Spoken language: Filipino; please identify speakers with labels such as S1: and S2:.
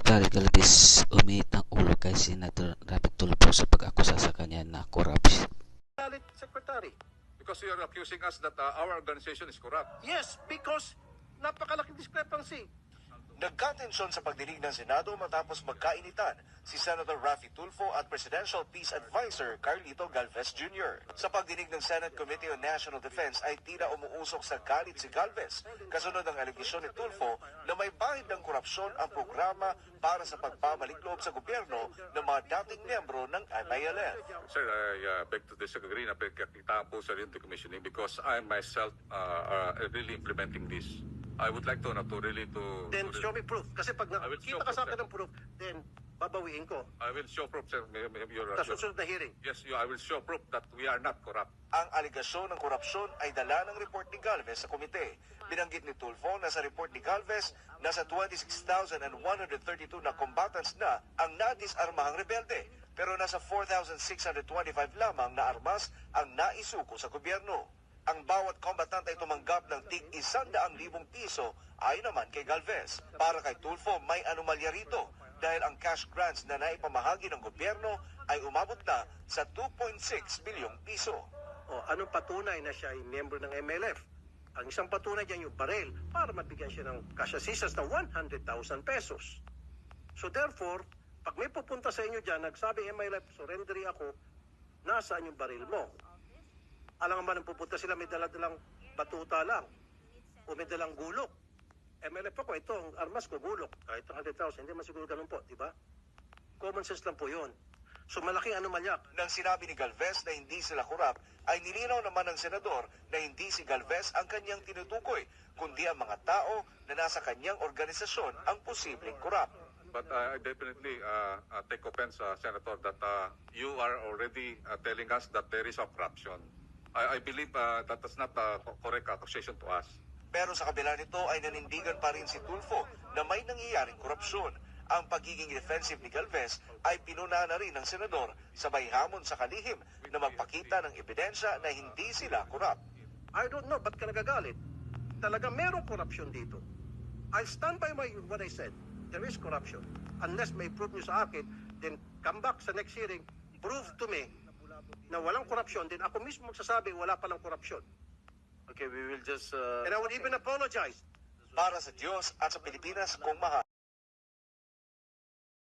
S1: Secretary Galvez umiit ng ulo kay Senator Rapi Tulfo sa pag-akusa sa kanya na corrupt.
S2: Secretary.
S3: Because you are accusing us that our organization is corrupt.
S2: Yes, because napakalaking discrepancy.
S4: Nagkatensyon sa pagdinig ng Senado matapos magkainitan si Senator Rafi Tulfo at Presidential Peace Advisor Carlito Galvez Jr. Sa pagdinig ng Senate Committee on National Defense ay tila umuusok sa galit si Galvez kasunod ng alegasyon ni Tulfo na may bahid ng korupsyon ang programa para sa pagpapalikloob sa gobyerno ng mga dating miyembro ng MILF.
S3: Sir, I beg to disagree na pagkakitaan po sa commissioning because I myself really implementing this. I would like to really to...
S2: Then show me proof. Kasi pag nakita ka sa akin ng proof, then babawiin ko.
S3: I will show proof, sir.
S2: Sa susunod na hearing.
S3: Yes, I will show proof that we are not corrupt.
S4: Ang aligasyon ng korupsyon ay dala ng report ni Galvez sa komite. Binanggit ni Tulfo na sa report ni Galvez, nasa 26,132 na combatants na ang nadisarmahang rebelde. Pero nasa 4,625 lamang na armas ang naisuko sa gobyerno. Ang bawat combatant ay tumanggap ng tig 100,000 piso ay naman kay Galvez. Para kay Tulfo, may anomalya rito dahil ang cash grants na naipamahagi ng gobyerno ay umabot na sa 2.6 bilyong piso.
S2: O, anong patunay na siya ay miyembro ng MLF? Ang isang patunay dyan yung barel para mabigyan siya ng cash assistance na 100,000 pesos. So therefore, pag may pupunta sa inyo dyan, nagsabi MLF, surrendery ako, nasaan yung baril mo? Alam nga man, pupunta sila, may dala-dalang batuta lang o may dalang gulok. MLF ako, ito, ang armas ko, gulok. Kahit 100,000, hindi man siguro ganun po, di ba? Common sense lang po yun. So malaking anomalya.
S4: Nang sinabi ni Galvez na hindi sila korap, ay nilinaw naman ng senador na hindi si Galvez ang kanyang tinutukoy, kundi ang mga tao na nasa kanyang organisasyon ang posibleng korap.
S3: But I definitely take offense, Senator, that you are already telling us that there is a corruption. I believe that is not a correct accusation to us.
S4: Pero sa kabila nito ay nanindigan pa rin si Tulfo na may nangyayaring korupsyon. Ang pagiging defensive ni Galvez ay pinuna na rin ng senador sabay hamon sa kalihim na magpakita ng ebidensya na hindi sila korap.
S2: I don't know, ba't ka nagagalit? Talaga merong corruption dito. I'll stand by what I said. There is corruption. Unless may proof nyo sa akin, then come back sa next hearing, prove to me na walang korupsyon, then ako mismo magsasabi wala palang korupsyon.
S5: Okay, we will just...
S2: And I would even apologize.
S4: Para sa Diyos at sa Pilipinas kung mahal.